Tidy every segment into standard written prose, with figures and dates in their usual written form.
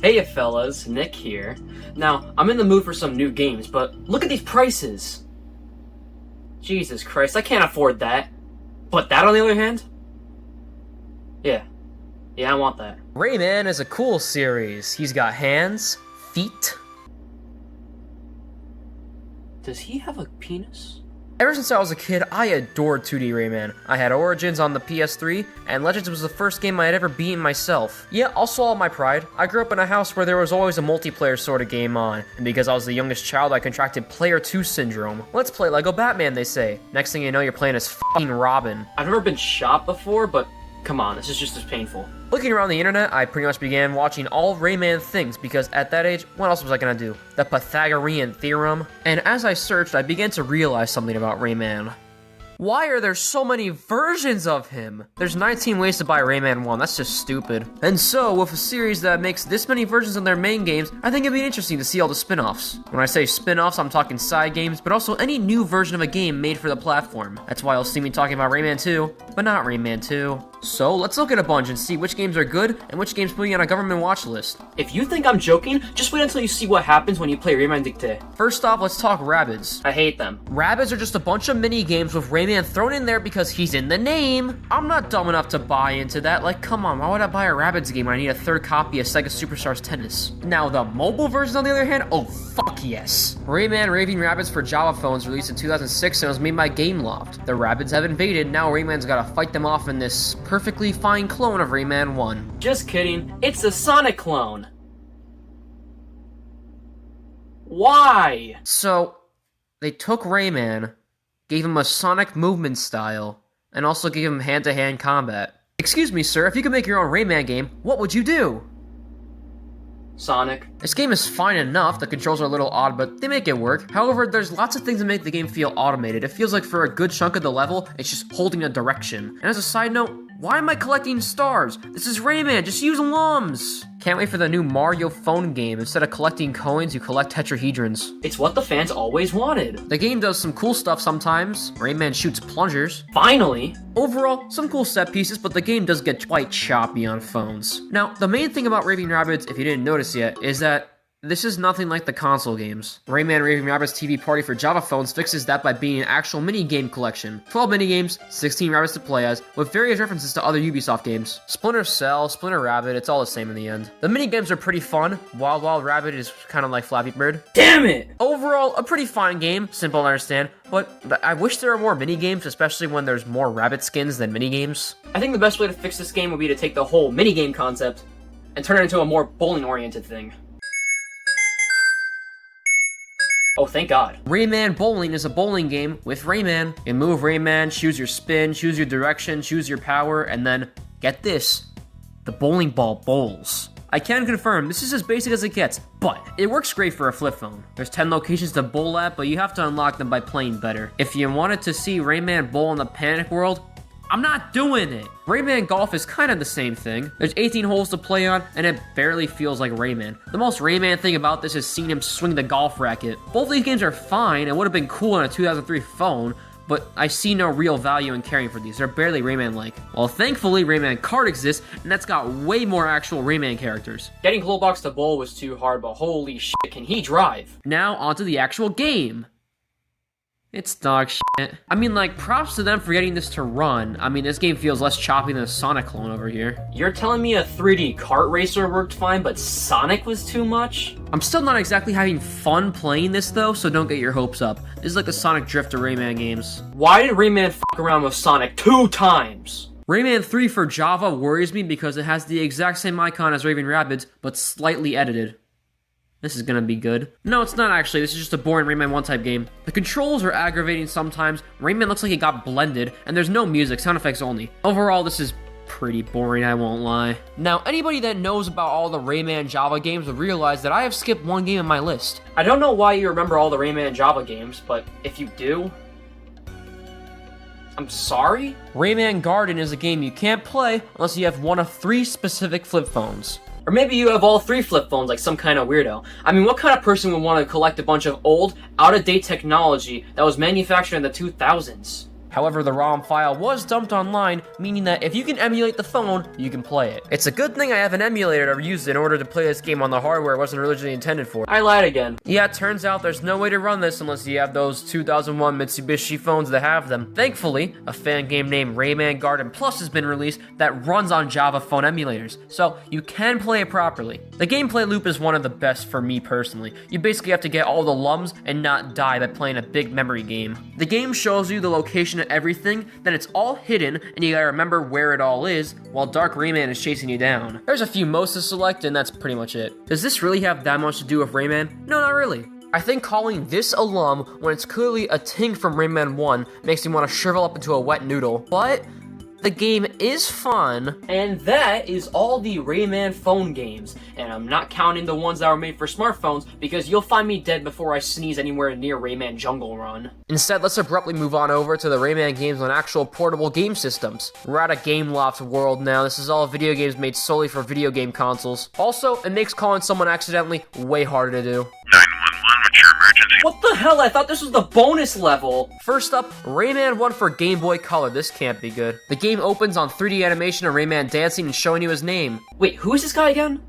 Hey fellas, Nick here. Now, I'm in the mood for some new games, but look at these prices! Jesus Christ, I can't afford that. But that on the other hand? Yeah. Yeah, I want that. Rayman is a cool series. He's got hands, feet. Does he have a penis? Ever since I was a kid, I adored 2D Rayman. I had Origins on the PS3, and Legends was the first game I had ever beaten myself. Yeah, I'll swallow my pride. I grew up in a house where there was always a multiplayer sort of game on, and because I was the youngest child, I contracted Player 2 syndrome. Let's play Lego Batman, they say. Next thing you know, you're playing as f***ing Robin. I've never been shot before, but come on, this is just as painful. Looking around the internet, I pretty much began watching all Rayman things because at that age, what else was I gonna do? The Pythagorean theorem? And as I searched, I began to realize something about Rayman. Why are there so many versions of him? There's 19 ways to buy Rayman 1, that's just stupid. And so, with a series that makes this many versions of their main games, I think it'd be interesting to see all the spin-offs. When I say spin-offs, I'm talking side games, but also any new version of a game made for the platform. That's why you'll see me talking about Rayman 2, but not Rayman 2. So, let's look at a bunch and see which games are good and which games put you on a government watch list. If you think I'm joking, just wait until you see what happens when you play Rayman Dicté. First off, let's talk Rabbids. I hate them. Rabbids are just a bunch of mini games with Rayman thrown in there because he's in the name. I'm not dumb enough to buy into that. Like, come on, why would I buy a Rabbids game when I need a third copy of Sega Superstars Tennis? Now, the mobile version, on the other hand, oh, fuck yes. Rayman Raving Rabbids for Java phones released in 2006 and was made by Gameloft. The Rabbids have invaded, now Rayman's gotta fight them off in this perfectly fine clone of Rayman 1. Just kidding, it's a Sonic clone. Why? So, they took Rayman, gave him a Sonic movement style, and also gave him hand-to-hand combat. Excuse me, sir, if you could make your own Rayman game, what would you do? Sonic. This game is fine enough, the controls are a little odd, but they make it work. However, there's lots of things that make the game feel automated. It feels like for a good chunk of the level, it's just holding a direction. And as a side note, why am I collecting stars? This is Rayman, just use LUMs! Can't wait for the new Mario phone game. Instead of collecting coins, you collect tetrahedrons. It's what the fans always wanted. The game does some cool stuff sometimes. Rayman shoots plungers. Finally! Overall, some cool set pieces, but the game does get quite choppy on phones. Now, the main thing about Raving Rabbids, if you didn't notice yet, is that this is nothing like the console games. Rayman Raving Rabbids TV Party for Java phones fixes that by being an actual mini-game collection. 12 mini-games, 16 rabbits to play as, with various references to other Ubisoft games. Splinter Cell, Splinter Rabbit, it's all the same in the end. The mini-games are pretty fun. Wild Wild Rabbit is kind of like Flappy Bird. Damn it! Overall, a pretty fine game, simple to understand, but I wish there were more mini-games, especially when there's more rabbit skins than mini-games. I think the best way to fix this game would be to take the whole mini-game concept and turn it into a more bowling-oriented thing. Oh, thank God. Rayman Bowling is a bowling game with Rayman. You move Rayman, choose your spin, choose your direction, choose your power, and then, get this, the bowling ball bowls. I can confirm, this is as basic as it gets, but it works great for a flip phone. There's 10 locations to bowl at, but you have to unlock them by playing better. If you wanted to see Rayman bowl in the Panic World, I'm not doing it! Rayman Golf is kind of the same thing. There's 18 holes to play on, and it barely feels like Rayman. The most Rayman thing about this is seeing him swing the golf racket. Both these games are fine and would have been cool on a 2003 phone, but I see no real value in caring for these. They're barely Rayman-like. Well, thankfully, Rayman Kart exists, and that's got way more actual Rayman characters. Getting Glowbox to bowl was too hard, but holy shit, can he drive? Now, onto the actual game. It's dog shit. I mean, like, props to them for getting this to run. I mean, this game feels less choppy than a Sonic clone over here. You're telling me a 3D kart racer worked fine, but Sonic was too much? I'm still not exactly having fun playing this, though, so don't get your hopes up. This is like the Sonic Drift of Rayman games. Why did Rayman fuck around with Sonic 2 times? Rayman 3 for Java worries me because it has the exact same icon as Raving Rabbids, but slightly edited. This is gonna be good. No, it's not actually. This is just a boring Rayman 1 type game. The controls are aggravating sometimes. Rayman looks like it got blended, and there's no music, sound effects only. Overall, this is pretty boring, I won't lie. Now, anybody that knows about all the Rayman Java games will realize that I have skipped one game in my list. I don't know why you remember all the Rayman Java games, but if you do, I'm sorry? Rayman Garden is a game you can't play unless you have one of 3 specific flip phones. Or maybe you have all 3 flip phones like some kind of weirdo. I mean, what kind of person would want to collect a bunch of old, out-of-date technology that was manufactured in the 2000s? However, the ROM file was dumped online, meaning that if you can emulate the phone, you can play it. It's a good thing I have an emulator to use in order to play this game on the hardware it wasn't originally intended for. I lied again. Yeah, it turns out there's no way to run this unless you have those 2001 Mitsubishi phones that have them. Thankfully, a fan game named Rayman Garden Plus has been released that runs on Java phone emulators, so you can play it properly. The gameplay loop is one of the best for me personally. You basically have to get all the lums and not die by playing a big memory game. The game shows you the location of everything, then it's all hidden, and you gotta remember where it all is, while Dark Rayman is chasing you down. There's a few modes to select, and that's pretty much it. Does this really have that much to do with Rayman? No, not really. I think calling this a lum when it's clearly a ting from Rayman 1 makes me want to shrivel up into a wet noodle, but the game is fun. And that is all the Rayman phone games. And I'm not counting the ones that were made for smartphones, because you'll find me dead before I sneeze anywhere near Rayman Jungle Run. Instead, let's abruptly move on over to the Rayman games on actual portable game systems. We're at a Gameloft world now. This is all video games made solely for video game consoles. Also, it makes calling someone accidentally way harder to do. 911, what's your emergency? What the hell? I thought this was the bonus level. First up, Rayman 1 for Game Boy Color. This can't be good. The game opens on 3D animation of Rayman dancing and showing you his name. Wait, who is this guy again?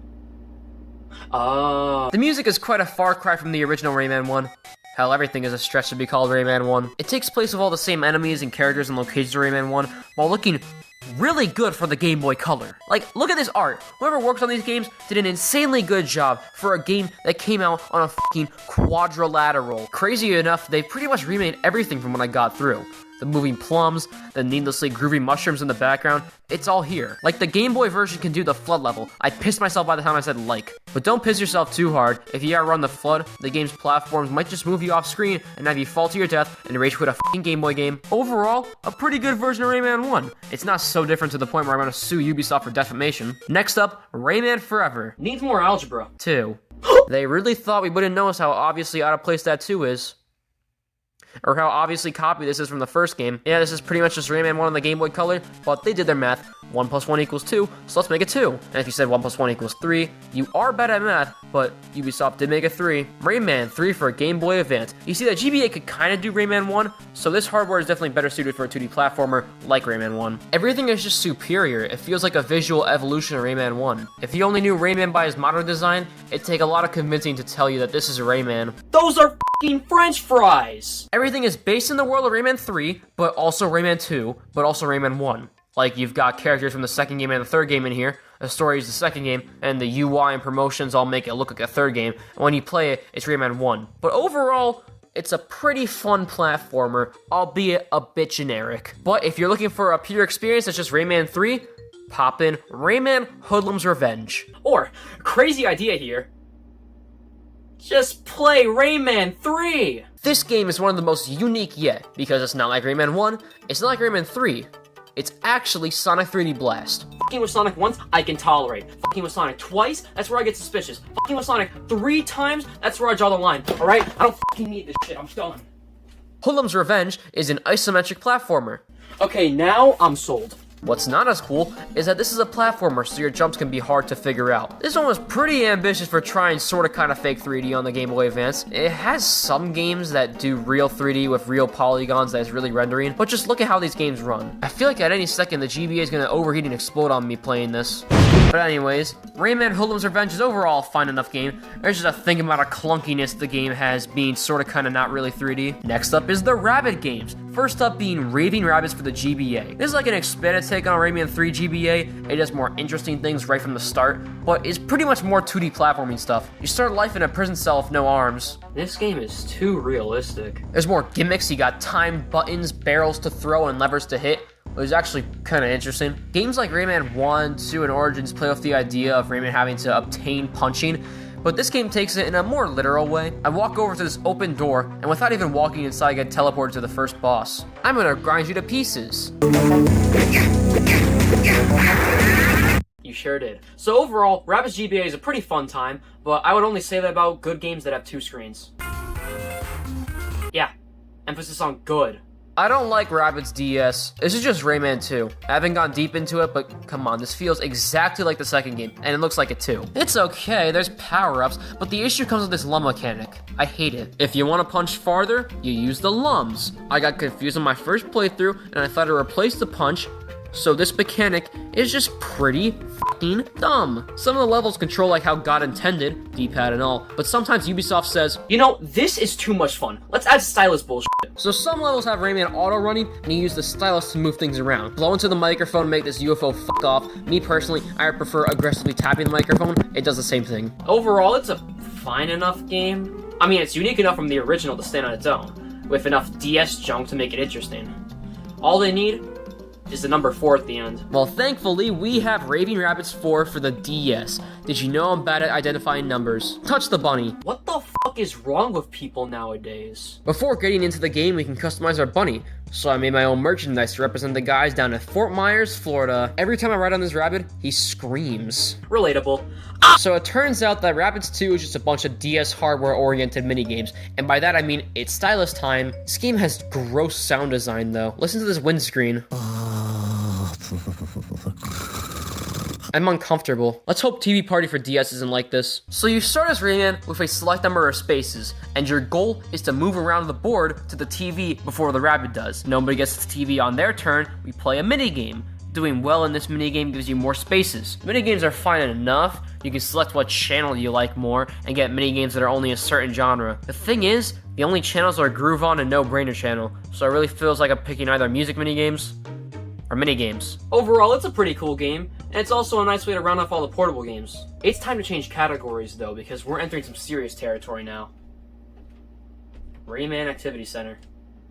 The music is quite a far cry from the original Rayman 1. Hell, everything is a stretch to be called Rayman 1. It takes place with all the same enemies and characters and locations of Rayman 1, while looking really good for the Game Boy Color. Like, look at this art. Whoever works on these games did an insanely good job for a game that came out on a fucking quadrilateral. Crazy enough, they pretty much remade everything from what I got through. The moving plums, the needlessly groovy mushrooms in the background, it's all here. Like, the Game Boy version can do the FLUDD level. I pissed myself by the time I said like. But don't piss yourself too hard. If you outrun the FLUDD, the game's platforms might just move you off screen and have you fall to your death and rage quit a fucking Game Boy game. Overall, a pretty good version of Rayman 1. It's not so different to the point where I'm gonna sue Ubisoft for defamation. Next up, Rayman Forever. Needs more algebra. 2. They really thought we wouldn't notice how obviously out of place that 2 is. Or how obviously copied this is from the first game. Yeah, this is pretty much just Rayman 1 on the Game Boy Color, but they did their math. 1 plus 1 equals 2, so let's make it 2. And if you said 1 plus 1 equals 3, you are bad at math, but Ubisoft did make it 3. Rayman 3 for Game Boy Advance. You see that GBA could kinda do Rayman 1, so this hardware is definitely better suited for a 2D platformer like Rayman 1. Everything is just superior. It feels like a visual evolution of Rayman 1. If you only knew Rayman by his modern design, it'd take a lot of convincing to tell you that this is Rayman. Those are f***ing French fries! Everything is based in the world of Rayman 3, but also Rayman 2, but also Rayman 1. Like, you've got characters from the second game and the third game in here, the story is the second game, and the UI and promotions all make it look like a third game, and when you play it, it's Rayman 1. But overall, it's a pretty fun platformer, albeit a bit generic. But if you're looking for a pure experience that's just Rayman 3, pop in Rayman Hoodlum's Revenge. Or, crazy idea here, just play Rayman 3! This game is one of the most unique yet, because it's not like Rayman 1, it's not like Rayman 3. It's actually Sonic 3D Blast. Fucking with Sonic once, I can tolerate. Fucking with Sonic twice, that's where I get suspicious. Fucking with Sonic 3 times, that's where I draw the line. Alright? I don't fucking need this shit, I'm done. Hoodlum's Revenge is an isometric platformer. Okay, now I'm sold. What's not as cool is that this is a platformer, so your jumps can be hard to figure out. This one was pretty ambitious for trying sorta kinda fake 3D on the Game Boy Advance. It has some games that do real 3D with real polygons that is really rendering, but just look at how these games run. I feel like at any second the GBA is gonna overheat and explode on me playing this. But anyways, Rayman Hoodlum's Revenge is overall a fine enough game. There's just a thing about a clunkiness the game has being sorta kinda not really 3D. Next up is the Rabbids games. First up being Raving Rabbids for the GBA. This is like an expanded take on Rayman 3 GBA. It does more interesting things right from the start, but it's pretty much more 2D platforming stuff. You start life in a prison cell with no arms. This game is too realistic. There's more gimmicks, you got timed buttons, barrels to throw, and levers to hit. It was actually kind of interesting. Games like Rayman 1, 2, and Origins play off the idea of Rayman having to obtain punching, but this game takes it in a more literal way. I walk over to this open door, and without even walking inside, I get teleported to the first boss. I'm gonna grind you to pieces. You sure did. So overall, Rabbids GBA is a pretty fun time, but I would only say that about good games that have 2 screens. Yeah, emphasis on good. I don't like Rabbids DS. This is just Rayman 2. I haven't gone deep into it, but come on, this feels exactly like the second game, and it looks like it too. It's okay, there's power-ups, but the issue comes with this lum mechanic. I hate it. If you want to punch farther, you use the lums. I got confused on my first playthrough, and I thought to replace the punch, so this mechanic is just pretty fucking dumb. Some of the levels control like how God intended, D-pad and all, but sometimes Ubisoft says, You know, this is too much fun. Let's add stylus bullshit. so some levels have Rayman auto running, and you use the stylus to move things around. Blow into the microphone and make this UFO fuck off. Me personally, I prefer aggressively tapping the microphone. It does the same thing. Overall, it's a fine enough game. I mean, it's unique enough from the original to stand on its own, with enough DS junk to make it interesting. All they need is the number 4 at the end. Well, thankfully, we have Raving Rabbids 4 for the DS. Did you know I'm bad at identifying numbers? Touch the bunny. What the fuck is wrong with people nowadays? Before getting into the game, we can customize our bunny. So I made my own merchandise to represent the guys down at Fort Myers, Florida. Every time I ride on this rabbit, he screams. Relatable. So it turns out that Rabbids 2 is just a bunch of DS hardware-oriented minigames, and by that I mean it's stylus time. This game has gross sound design though. Listen to this windscreen. I'm uncomfortable. Let's hope TV Party for DS isn't like this. So you start as Rayman with a select number of spaces, and your goal is to move around the board to the TV before the rabbit does. Nobody gets the TV on their turn, we play a minigame. Doing well in this minigame gives you more spaces. Minigames are fine enough. You can select what channel you like more and get minigames that are only a certain genre. The thing is, the only channels are Groove On and No Brainer channel, so it really feels like I'm picking either music minigames or minigames. Overall, it's a pretty cool game, and it's also a nice way to round off all the portable games. It's time to change categories, though, because we're entering some serious territory now. Rayman Activity Center.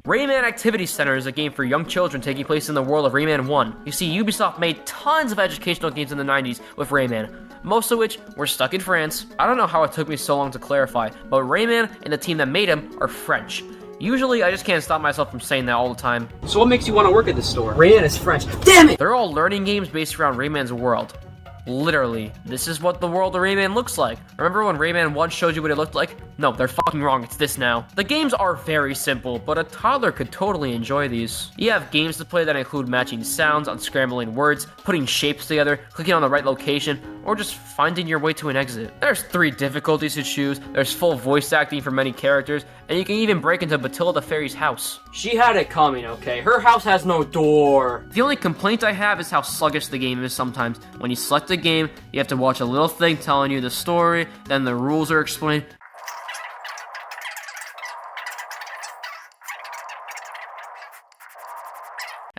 Rayman Activity Center is a game for young children taking place in the world of Rayman 1. You see, Ubisoft made tons of educational games in the 90s with Rayman, most of which were stuck in France. I don't know how it took me so long to clarify, but Rayman and the team that made him are French. Usually, I just can't stop myself from saying that all the time. So what makes you want to work at this store? Rayman is French. Damn it! They're all learning games based around Rayman's world. Literally, this is what the world of Rayman looks like. Remember when Rayman 1 showed you what it looked like? No, they're fucking wrong, it's this now. The games are very simple, but a toddler could totally enjoy these. You have games to play that include matching sounds, unscrambling words, putting shapes together, clicking on the right location, or just finding your way to an exit. There's 3 difficulties to choose, there's full voice acting for many characters, and you can even break into Batilla the Fairy's house. She had it coming, okay? Her house has no door. The only complaint I have is how sluggish the game is sometimes. When you select a game, you have to watch a little thing telling you the story, then the rules are explained.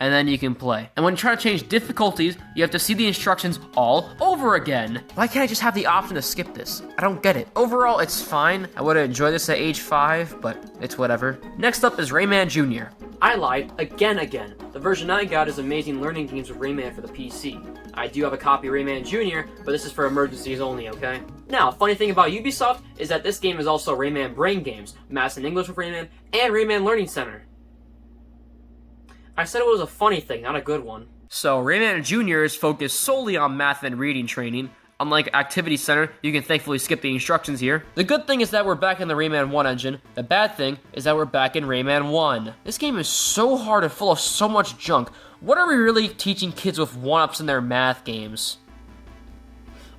And then you can play. And when you try to change difficulties, you have to see the instructions all over again. Why can't I just have the option to skip this? I don't get it. Overall, it's fine. I would enjoy this at age 5, but it's whatever. Next up is Rayman Jr. I lied again. The version I got is Amazing Learning Games with Rayman for the PC. I do have a copy of Rayman Jr., but this is for emergencies only, okay? Now, funny thing about Ubisoft is that this game is also Rayman Brain Games, Maths and English with Rayman, and Rayman Learning Center. I said it was a funny thing, not a good one. So, Rayman Jr. is focused solely on math and reading training. Unlike Activity Center, you can thankfully skip the instructions here. The good thing is that we're back in the Rayman 1 engine. The bad thing is that we're back in Rayman 1. This game is so hard and full of so much junk. What are we really teaching kids with 1-ups in their math games?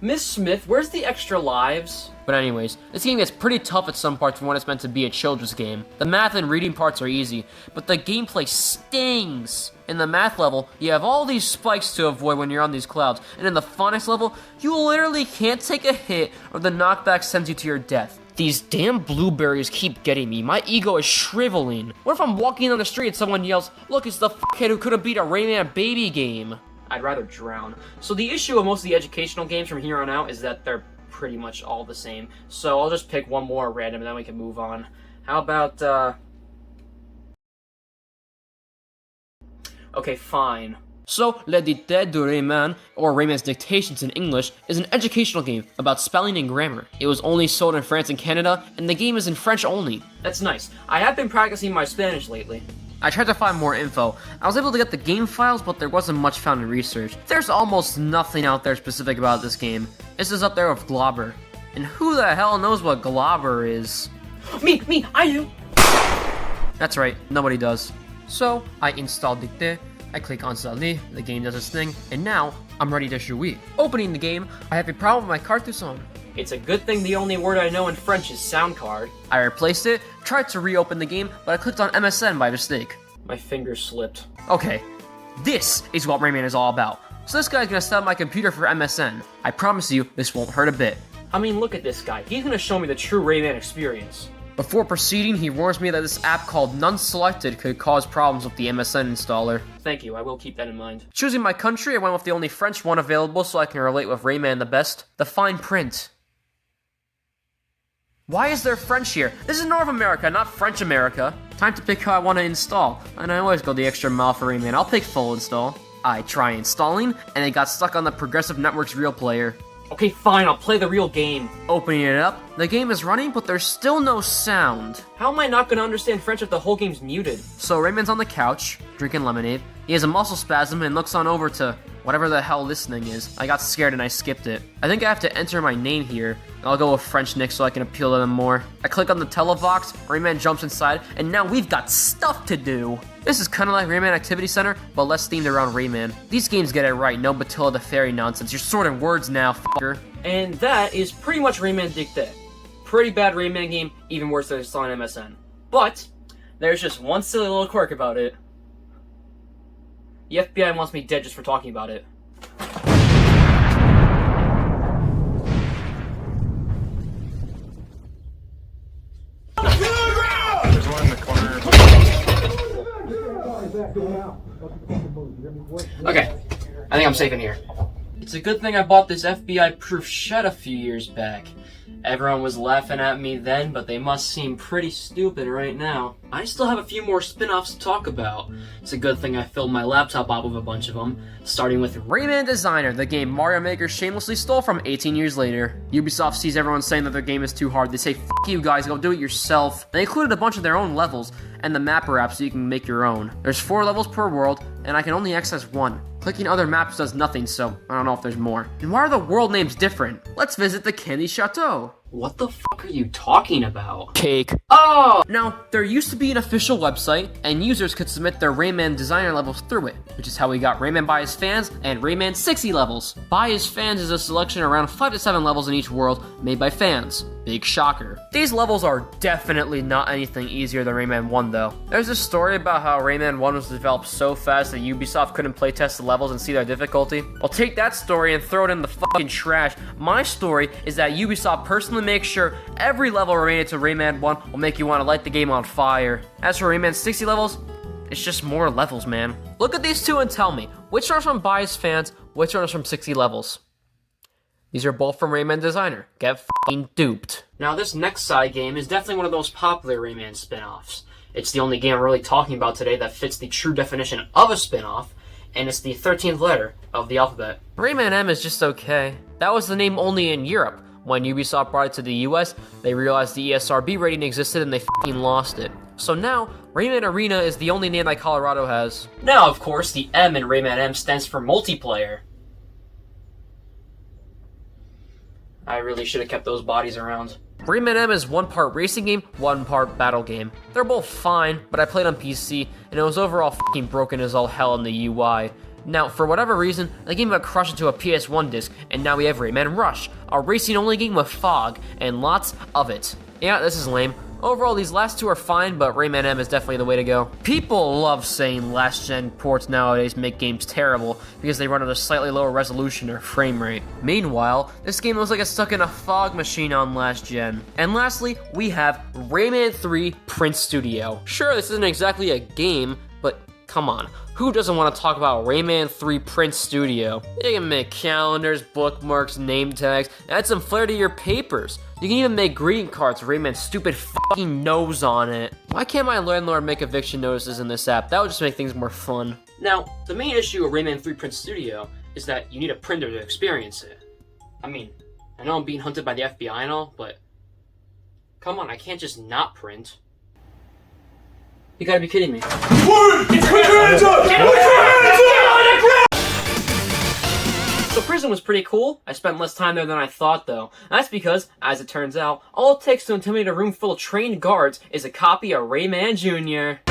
Miss Smith, where's the extra lives? But anyways, this game gets pretty tough at some parts from when it's meant to be a children's game. The math and reading parts are easy, but the gameplay stings. In the math level, you have all these spikes to avoid when you're on these clouds, and in the phonics level, you literally can't take a hit or the knockback sends you to your death. These damn blueberries keep getting me. My ego is shriveling. What if I'm walking down the street and someone yells, "Look, it's the fuckhead who could have beat a Rayman baby game"? I'd rather drown. So the issue of most of the educational games from here on out is that they're pretty much all the same. So I'll just pick one more random and then we can move on. How about, okay, fine. So, Le Dictée de Rayman, or Rayman's Dictations in English, is an educational game about spelling and grammar. It was only sold in France and Canada, and the game is in French only. That's nice. I have been practicing my Spanish lately. I tried to find more info. I was able to get the game files, but there wasn't much found in research. There's almost nothing out there specific about this game. This is up there with Globber. And who the hell knows what Globber is? Me, I do! That's right, nobody does. So, I installed Dictée, I click on Installer, the game does its thing, and now, I'm ready to jouer. Opening the game, I have a problem with my Cartouche on. It's a good thing the only word I know in French is sound card. I replaced it, tried to reopen the game, but I clicked on MSN by mistake. My finger slipped. Okay, this is what Rayman is all about. So this guy's gonna set up my computer for MSN. I promise you, this won't hurt a bit. I mean, look at this guy. He's gonna show me the true Rayman experience. Before proceeding, he warns me that this app called None Selected could cause problems with the MSN installer. Thank you, I will keep that in mind. Choosing my country, I went with the only French one available so I can relate with Rayman the best. The fine print. Why is there French here? This is North America, not French America. Time to pick how I want to install. And I always go the extra mile for Rayman. I'll pick full install. I try installing, and it got stuck on the Progressive Network's real player. Okay, fine, I'll play the real game. Opening it up, the game is running, but there's still no sound. How am I not gonna understand French if the whole game's muted? So Rayman's on the couch, drinking lemonade. He has a muscle spasm and looks on over to whatever the hell this thing is. I got scared and I skipped it. I think I have to enter my name here. I'll go with French Nick so I can appeal to them more. I click on the televox, Rayman jumps inside, and now we've got stuff to do. This is kind of like Rayman Activity Center, but less themed around Rayman. These games get it right, no Batilla the Fairy nonsense. You're sorting words now, fucker. And that is pretty much Rayman Dicté. Pretty bad Rayman game, even worse than I saw on MSN. But, there's just one silly little quirk about it. The FBI wants me dead just for talking about it. There's one in the corner. Okay, I think I'm safe in here. It's a good thing I bought this FBI-proof shed a few years back. Everyone was laughing at me then, but they must seem pretty stupid right now. I still have a few more spin-offs to talk about. It's a good thing I filled my laptop up with a bunch of them, starting with Rayman Designer, the game Mario Maker shamelessly stole from 18 years later. Ubisoft sees everyone saying that their game is too hard. They say, "F you guys, go do it yourself." They included a bunch of their own levels and the mapper app so you can make your own. There's 4 levels per world, and I can only access 1. Clicking other maps does nothing, so I don't know if there's more. And why are the world names different? Let's visit the Candy Chateau. What the fuck are you talking about? Cake. Oh! Now, there used to be an official website, and users could submit their Rayman Designer levels through it, which is how we got Rayman by His Fans and Rayman 60 levels. By His Fans is a selection around 5 to 7 levels in each world made by fans. Big shocker. These levels are definitely not anything easier than Rayman 1 though. There's a story about how Rayman 1 was developed so fast that Ubisoft couldn't playtest the levels and see their difficulty. I'll take that story and throw it in the fucking trash. My story is that Ubisoft personally makes sure every level related to Rayman 1 will make you want to light the game on fire. As for Rayman 60 levels, it's just more levels, man. Look at these two and tell me, which one is from By His Fans, which one is from 60 levels? These are both from Rayman Designer. Get f***ing duped. Now this next side game is definitely one of those popular Rayman spin-offs. It's the only game I'm really talking about today that fits the true definition of a spin-off, and it's the 13th letter of the alphabet. Rayman M is just okay. That was the name only in Europe. When Ubisoft brought it to the US, they realized the ESRB rating existed and they f***ing lost it. So now, Rayman Arena is the only name that Colorado has. Now, of course, the M in Rayman M stands for multiplayer. I really should have kept those bodies around. Rayman M is 1 part racing game, 1 part battle game. They're both fine, but I played on PC, and it was overall f***ing broken as all hell in the UI. Now, for whatever reason, the game got crushed into a PS1 disc, and now we have Rayman Rush, a racing-only game with fog, and lots of it. Yeah, this is lame. Overall, these last 2 are fine, but Rayman M is definitely the way to go. People love saying last-gen ports nowadays make games terrible because they run at a slightly lower resolution or frame rate. Meanwhile, this game looks like it's stuck in a fog machine on last gen. And lastly, we have Rayman 3 Prince Studio. Sure, this isn't exactly a game, but come on. Who doesn't want to talk about Rayman 3 Prince Studio? You can make calendars, bookmarks, name tags, add some flair to your papers. You can even make greeting cards with Rayman's stupid fucking nose on it. Why can't my landlord make eviction notices in this app? That would just make things more fun. Now, the main issue of Rayman 3 Prince Studio is that you need a printer to experience it. I mean, I know I'm being hunted by the FBI and all, but come on, I can't just not print. You gotta be kidding me. So prison was pretty cool. I spent less time there than I thought though. That's because, as it turns out, all it takes to intimidate a room full of trained guards is a copy of Rayman Jr.